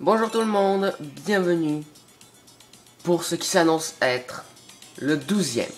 Bonjour tout le monde, bienvenue pour ce qui s'annonce être le 12e.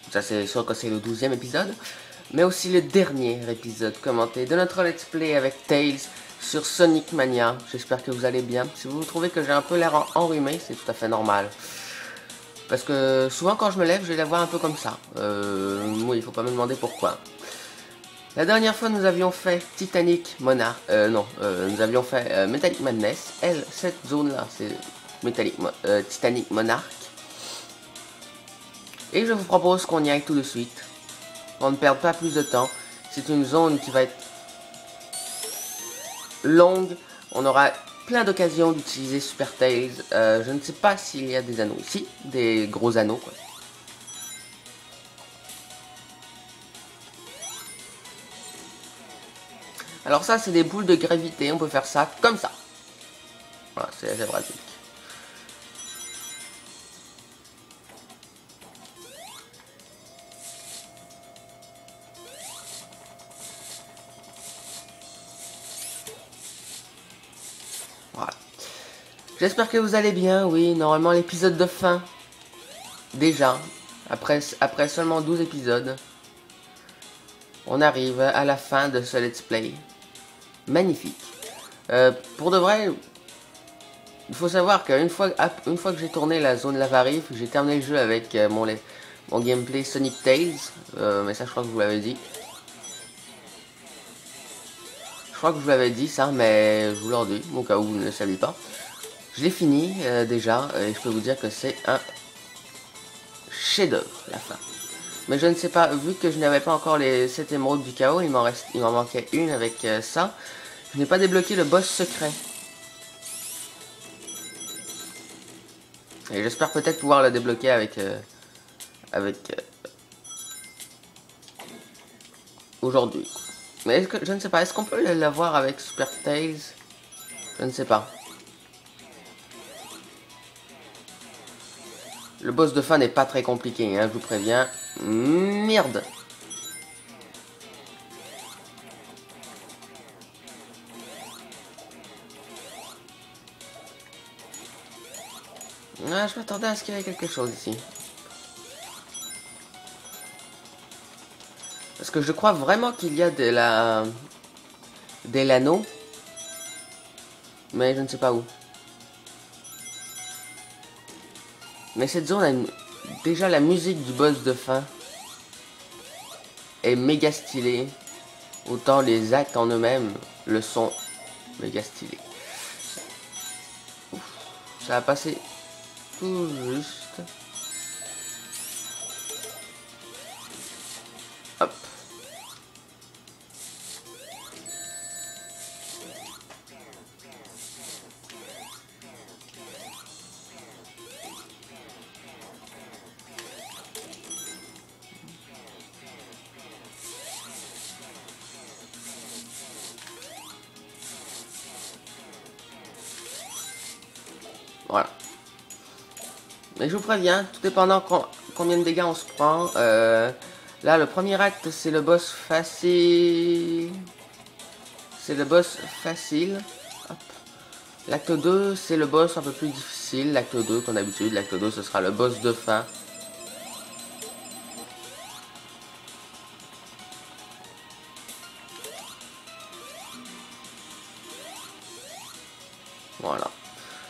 Ça c'est sûr que c'est le 12e épisode, mais aussi le dernier épisode commenté de notre let's play avec Tails sur Sonic Mania. J'espère que vous allez bien. Si vous trouvez que j'ai un peu l'air enrhumé, c'est tout à fait normal. Parce que souvent quand je me lève, j'ai la voix un peu comme ça. Oui, il faut pas me demander pourquoi. La dernière fois, nous avions fait Titanic Monarch. Nous avions fait Metallic Madness. Cette zone-là, c'est Titanic Monarch. Et je vous propose qu'on y aille tout de suite. On ne perde pas plus de temps. C'est une zone qui va être longue. On aura plein d'occasions d'utiliser Super Tails. Je ne sais pas s'il y a des anneaux ici. Des gros anneaux, quoi. Alors ça, c'est des boules de gravité. On peut faire ça comme ça. Voilà, c'est assez pratique. Voilà. J'espère que vous allez bien. Oui, normalement l'épisode de fin. Déjà, après seulement 12 épisodes, on arrive à la fin de ce let's play. Magnifique. Pour de vrai, il faut savoir qu'une fois, que j'ai tourné la zone Lavarif, j'ai terminé le jeu avec mon gameplay Sonic Tails. Mais ça, je crois que je vous l'avais dit. Je crois que je vous l'avais dit ça, mais je vous l'en dis, au cas où vous ne le saviez pas. Je l'ai fini déjà, et je peux vous dire que c'est un chef-d'œuvre, la fin. Mais je ne sais pas, vu que je n'avais pas encore les 7 émeraudes du chaos, il m'en manquait une avec ça. Je n'ai pas débloqué le boss secret. Et j'espère peut-être pouvoir le débloquer avec aujourd'hui. Mais je ne sais pas, est-ce qu'on peut l'avoir avec Super Tails? Je ne sais pas. Le boss de fin n'est pas très compliqué, hein, je vous préviens. Merde! Ah, je m'attendais à ce qu'il y ait quelque chose ici. Parce que je crois vraiment qu'il y a des l'anneau. Mais je ne sais pas où. Mais cette zone a déjà la musique du boss de fin est méga stylée. Autant les actes en eux-mêmes le sont méga stylés. Ça a passé tout juste. Hop. Voilà. Mais je vous préviens, tout dépendant combien de dégâts on se prend. Là, le premier acte, c'est le boss facile. C'est le boss facile. L'acte 2, c'est le boss un peu plus difficile. L'acte 2, comme d'habitude. L'acte 2, ce sera le boss de fin. Voilà.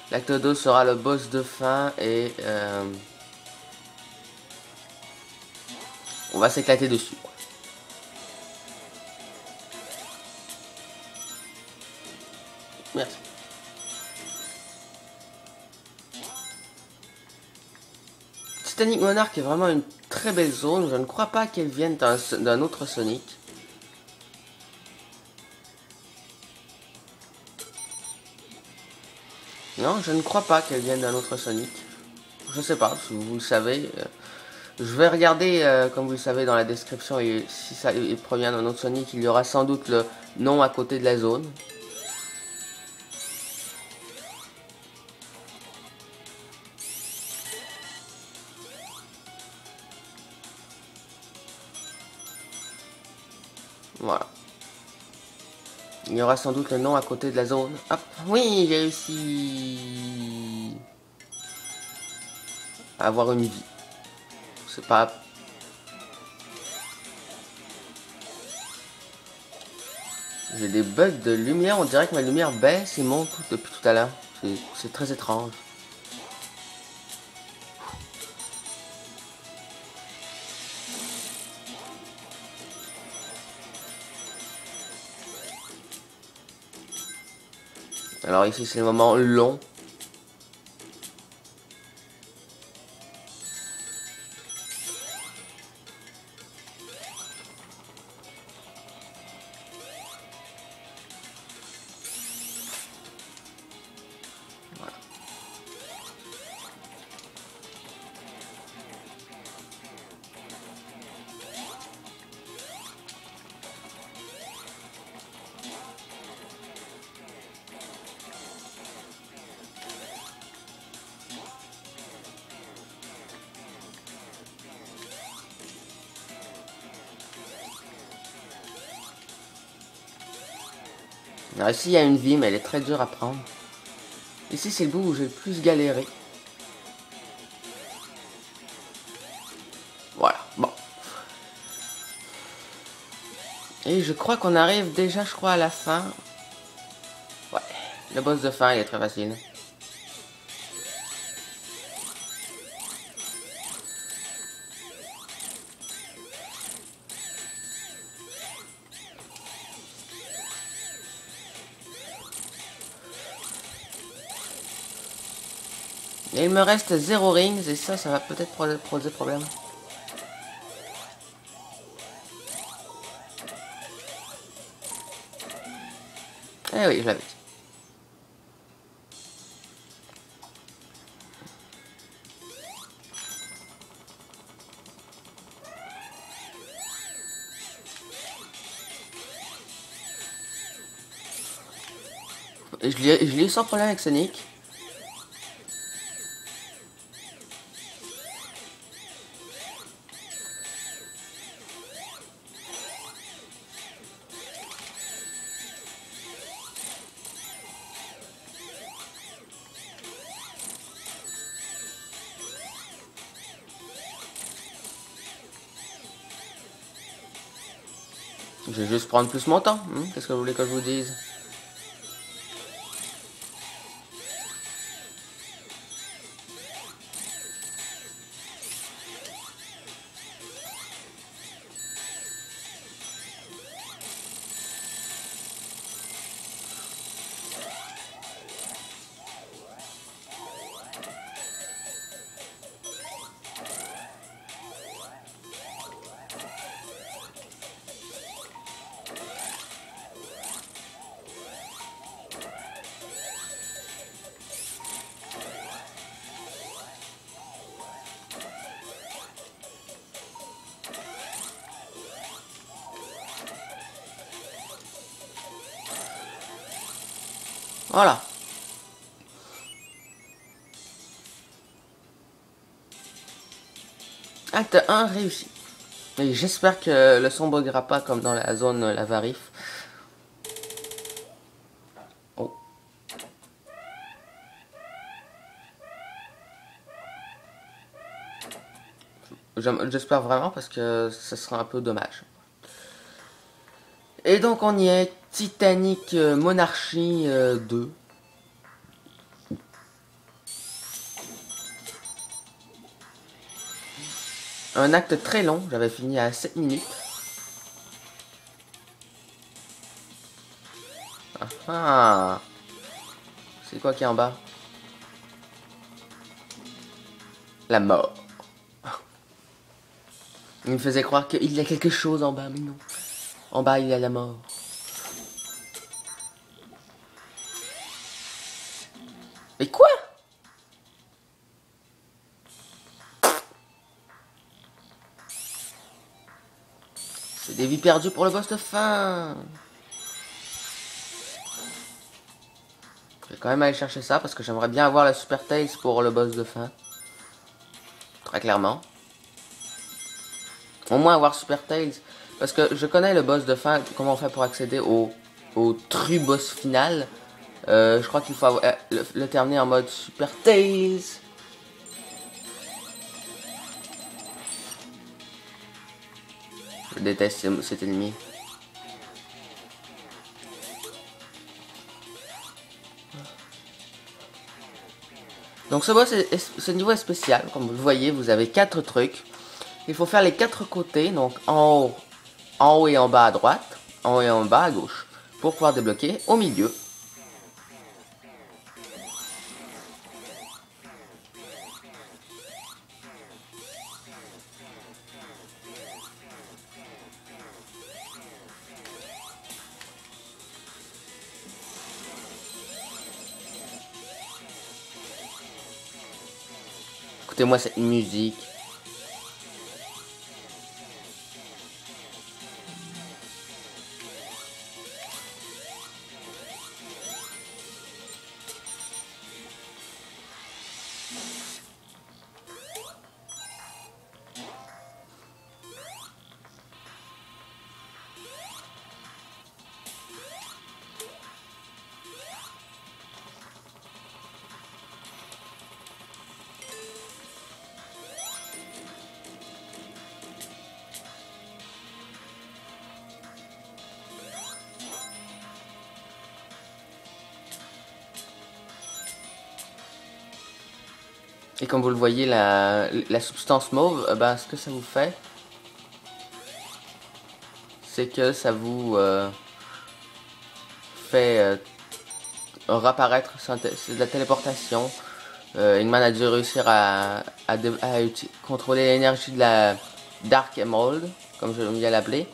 L'acte 2 sera le boss de fin et on va s'éclater dessus. Merci. Titanic Monarch est vraiment une très belle zone. Je ne crois pas qu'elle vienne d'un autre Sonic. Non, je ne crois pas qu'elle vienne d'un autre Sonic. Je sais pas, si vous le savez. Je vais regarder, comme vous le savez, dans la description, et si ça provient d'un autre Sonic, il y aura sans doute le nom à côté de la zone. Voilà. Il y aura sans doute le nom à côté de la zone. Hop, oui, j'ai réussi à avoir une vie. C'est pas... J'ai des bugs de lumière, on dirait que ma lumière baisse et monte depuis tout à l'heure. C'est très étrange. Alors ici c'est le moment long. Voilà. Alors ici il y a une vie mais elle est très dure à prendre. Ici c'est le bout où j'ai le plus galéré. Voilà, bon. Et je crois qu'on arrive déjà, je crois, à la fin. Ouais, le boss de fin il est très facile. Et il me reste 0 rings et ça va peut-être poser problème. Eh oui, je l'avais dit. Et je l'ai eu sans problème avec Sonic. Je vais juste prendre plus mon temps. Qu'est-ce que vous voulez que je vous dise? Voilà. Acte 1 réussi. Et j'espère que le son buggera pas comme dans la zone Lavarif. Oh. J'espère vraiment parce que ce sera un peu dommage. Et donc on y est. Titanic Monarchie 2. Un acte très long, j'avais fini à 7 minutes. Ah, c'est quoi qui est en bas? La mort. Il me faisait croire qu'il y a quelque chose en bas, mais non. En bas, il y a la mort. Mais quoi? C'est des vies perdues pour le boss de fin. Je vais quand même aller chercher ça parce que j'aimerais bien avoir la Super Tails pour le boss de fin. Très clairement. Au moins avoir Super Tails. Parce que je connais le boss de fin, comment on fait pour accéder au au true boss final. Je crois qu'il faut le terminer en mode Super Tails. Je déteste cet ennemi. Donc ce niveau est spécial. Comme vous le voyez, vous avez 4 trucs. Il faut faire les 4 côtés, donc en haut et en bas à droite, en haut et en bas à gauche, pour pouvoir débloquer au milieu. Écoutez-moi cette musique. Et comme vous le voyez, la substance mauve, ben, ce que ça vous fait, c'est que ça vous fait réapparaître, c'est de la téléportation. Eggman a dû réussir à contrôler l'énergie de la Dark Emerald, comme je viens l'appeler.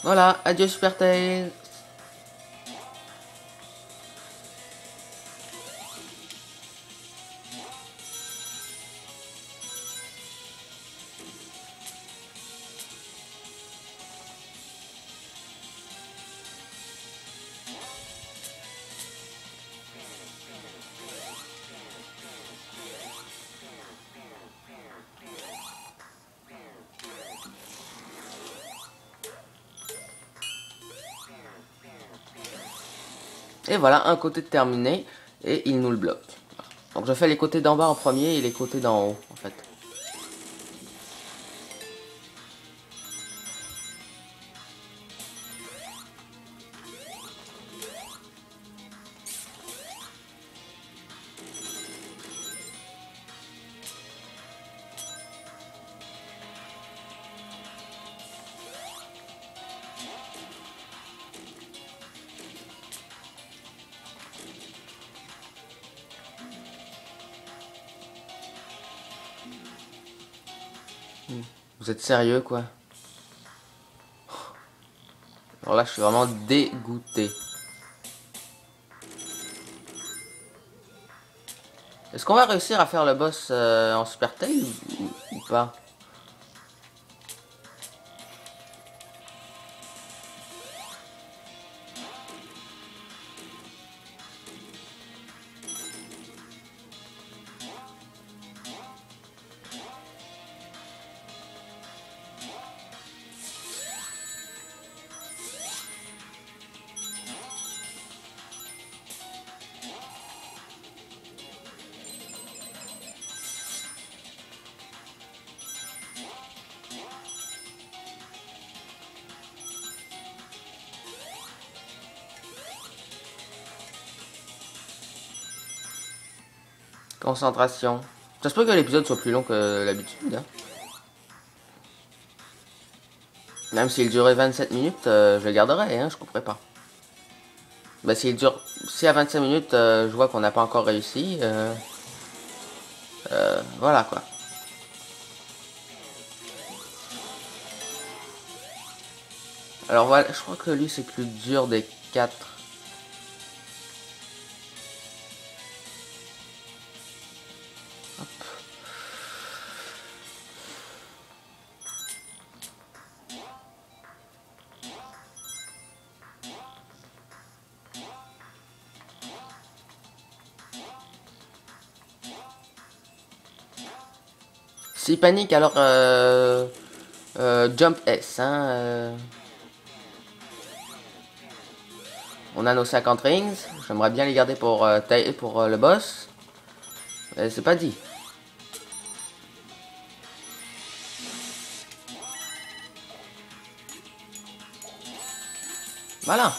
Voilà, adieu Super Tails. Et voilà, un côté terminé, et il nous le bloque. Donc je fais les côtés d'en bas en premier et les côtés d'en haut, en fait. Vous êtes sérieux, quoi? Alors là, je suis vraiment dégoûté. Est-ce qu'on va réussir à faire le boss en Super Tail ou pas? Concentration. Ça se peut que l'épisode soit plus long que l'habitude, hein. Même s'il durait 27 minutes, je le garderai, hein, je couperai pas. Bah si à 25 minutes, je vois qu'on n'a pas encore réussi, voilà quoi. Alors voilà, je crois que lui c'est le plus dur des 4. S'il panique, alors Jump S. Hein, On a nos 50 rings. J'aimerais bien les garder pour, le boss. C'est pas dit. Voilà.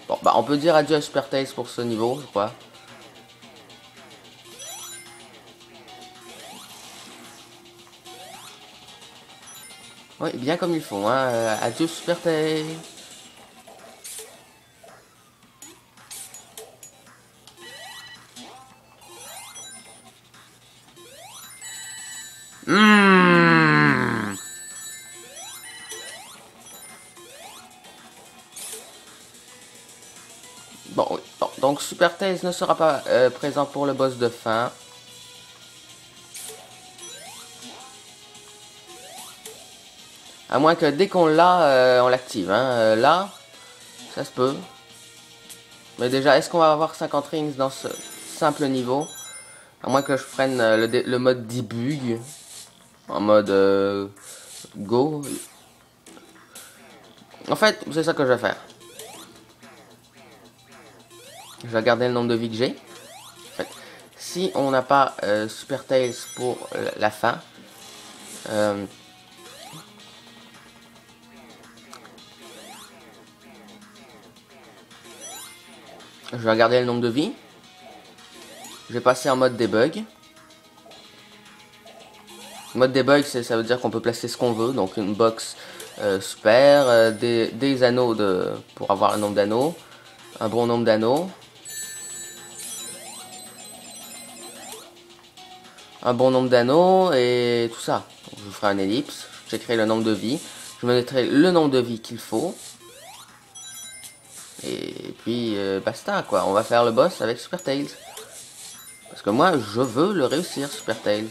Bon, bah on peut dire adieu à Super Tails pour ce niveau, je crois. Oui, bien comme il faut, hein. Adieu Super Tails. Mmh. Bon, oui. Bon, donc Super Tails ne sera pas présent pour le boss de fin. À moins que dès qu'on l'a, on l'active. Hein. Là, ça se peut. Mais déjà, est-ce qu'on va avoir 50 rings dans ce simple niveau? À moins que je prenne le mode debug. En mode go. En fait, c'est ça que je vais faire. Je vais garder le nombre de vies que j'ai. En fait, si on n'a pas Super Tails pour la fin, je vais garder le nombre de vies. Je vais passer en mode debug. Mode debug, ça veut dire qu'on peut placer ce qu'on veut. Donc une box super, des anneaux pour avoir un nombre d'anneaux. Un bon nombre d'anneaux. Un bon nombre d'anneaux et tout ça. Donc, je ferai un ellipse. J'écris le nombre de vies. Je me mettrai le nombre de vies qu'il faut. Et puis basta quoi. On va faire le boss avec Super Tails. Parce que moi je veux le réussir Super Tails.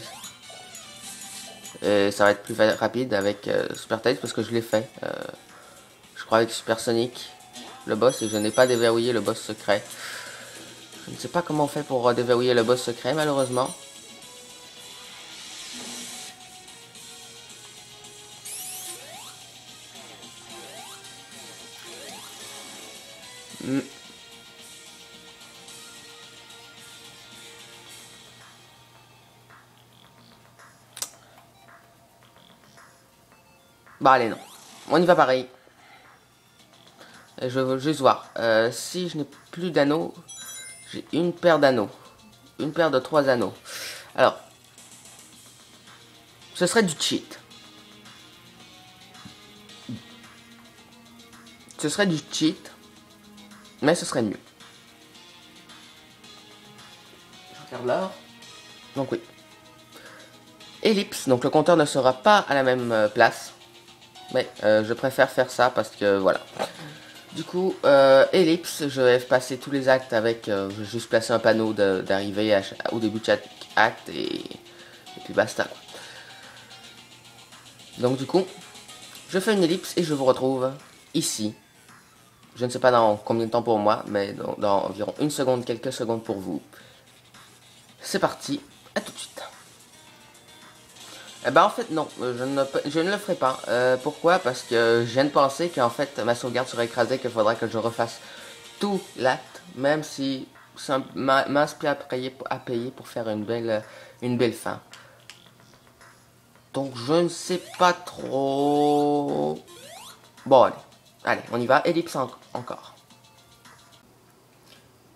Et ça va être plus rapide avec Super Tails parce que je l'ai fait. Je crois avec Super Sonic le boss et je n'ai pas déverrouillé le boss secret. Je ne sais pas comment on fait pour déverrouiller le boss secret malheureusement. Bah allez non. On y va pareil. Et je veux juste voir. Si je n'ai plus d'anneaux, j'ai une paire d'anneaux. Une paire de 3 anneaux. Alors, ce serait du cheat. Ce serait du cheat, mais ce serait mieux. Je regarde l'heure. Donc oui. Ellipse, donc le compteur ne sera pas à la même place. Mais je préfère faire ça parce que voilà. Du coup, ellipse, je vais passer tous les actes avec, je vais juste placer un panneau d'arrivée au début de chaque acte et puis basta quoi. Donc du coup, je fais une ellipse et je vous retrouve ici. Je ne sais pas dans combien de temps pour moi, mais dans environ une seconde, quelques secondes pour vous. C'est parti, à tout de suite. Eh ben en fait non, je ne le ferai pas. Pourquoi? Parce que je viens de penser qu'en fait ma sauvegarde serait écrasée, qu'il faudrait que je refasse tout l'acte, même si c'est un mince prix à payer pour faire une belle fin. Donc je ne sais pas trop. Bon allez, on y va, ellipse encore.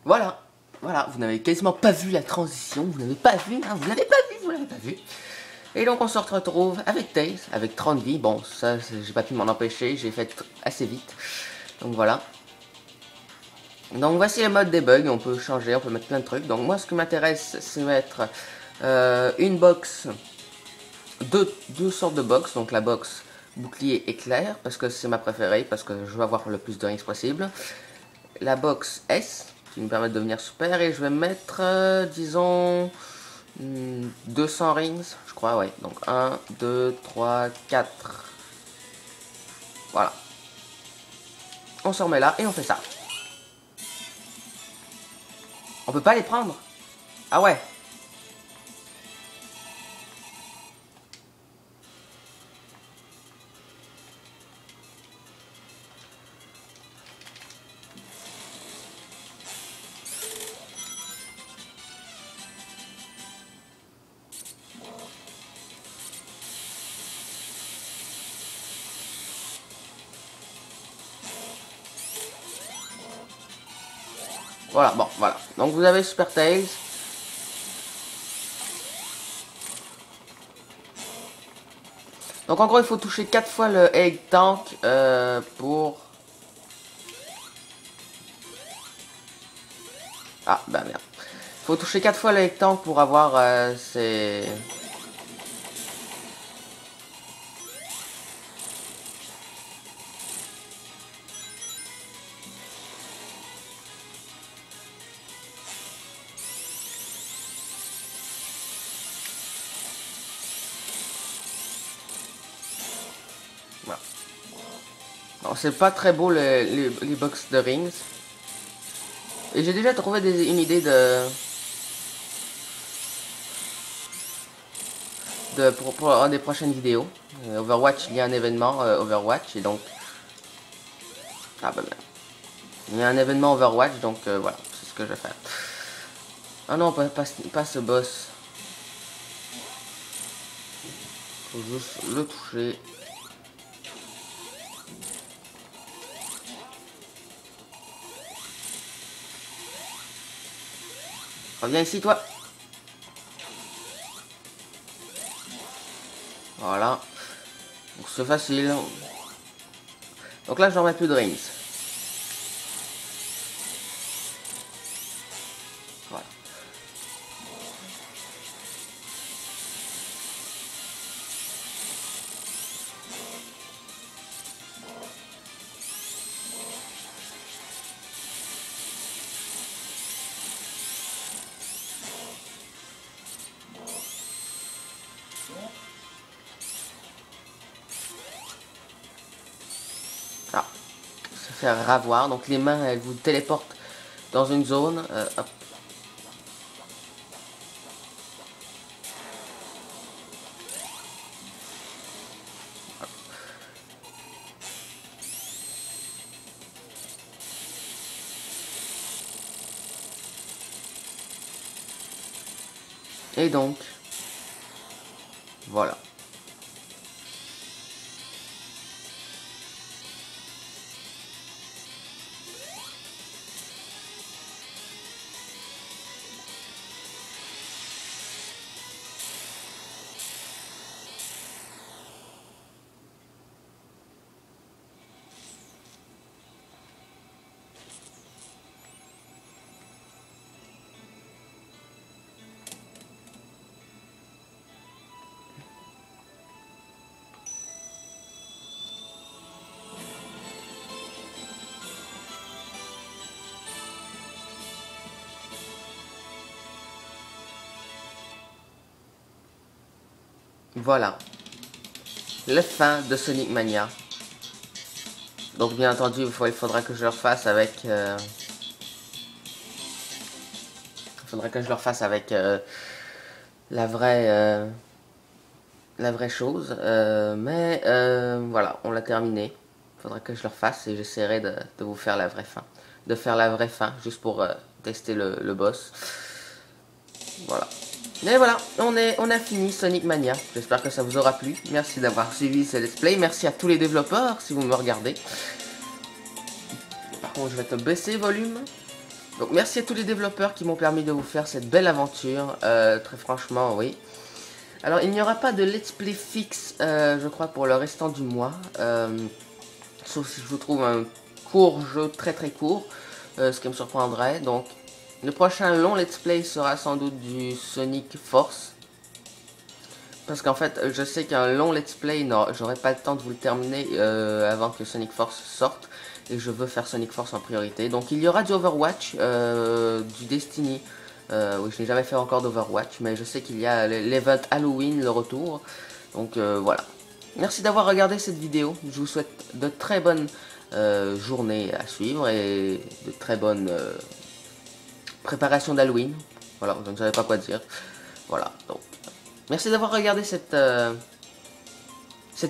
Voilà, vous n'avez quasiment pas vu la transition, vous n'avez pas vu, hein, vous l'avez pas vu. Et donc on se retrouve avec Tails, avec 30 vies. Bon, ça, j'ai pas pu m'en empêcher, j'ai fait assez vite. Donc voilà. Donc voici le mode debug, on peut changer, on peut mettre plein de trucs. Donc moi ce qui m'intéresse, c'est mettre une box, deux sortes de box. Donc la box bouclier éclair, parce que c'est ma préférée, parce que je veux avoir le plus de rings possible. La box S, qui me permet de devenir super, et je vais mettre, disons... 200 rings, je crois, ouais. Donc 1, 2, 3, 4. Voilà. On se remet là et on fait ça. On peut pas les prendre. Ah ouais. Voilà, bon, voilà. Donc vous avez Super Tails. Donc en gros, il faut toucher 4 fois le Egg Tank pour... Ah, bah merde. Il faut toucher 4 fois le Egg Tank pour avoir ces... Voilà. Alors c'est pas très beau les box de rings. Et j'ai déjà trouvé une idée pour une des prochaines vidéos. Overwatch, il y a un événement Overwatch et donc... Ah bah merde. Il y a un événement Overwatch donc voilà, c'est ce que je vais faire. Ah non, pas ce boss. Faut juste le toucher. Reviens ici toi. Voilà. Donc c'est facile. Donc là j'en mets plus de rings. Voilà. Ah. Se faire ravoir. Donc les mains elles vous téléportent dans une zone. Hop. Et donc, voilà. Voilà. La fin de Sonic Mania. Donc bien entendu, il faudra que je le refasse avec... il faudra que je le refasse avec la vraie chose. Mais voilà, on l'a terminé. Il faudra que je le refasse et j'essaierai de vous faire la vraie fin. De faire la vraie fin, juste pour tester le boss. Voilà. Et voilà, on a fini Sonic Mania. J'espère que ça vous aura plu. Merci d'avoir suivi ce let's play. Merci à tous les développeurs si vous me regardez. Par contre, je vais te baisser le volume. Donc merci à tous les développeurs qui m'ont permis de vous faire cette belle aventure. Très franchement, oui. Alors il n'y aura pas de let's play fixe, je crois, pour le restant du mois. Sauf si je vous trouve un court jeu, très court. Ce qui me surprendrait. Donc le prochain long let's play sera sans doute du Sonic Force. Parce qu'en fait, je sais qu'un long let's play, non, j'aurai pas le temps de vous le terminer avant que Sonic Force sorte. Et je veux faire Sonic Force en priorité. Donc il y aura du Overwatch, du Destiny. Oui, je n'ai jamais fait encore d'Overwatch, mais je sais qu'il y a l'event Halloween, le retour. Donc voilà. Merci d'avoir regardé cette vidéo. Je vous souhaite de très bonnes journées à suivre et de très bonnes préparations d'Halloween. Voilà, je ne savais pas quoi dire. Voilà, donc merci d'avoir regardé cette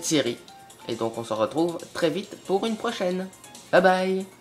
série. Et donc on se retrouve très vite pour une prochaine. Bye bye.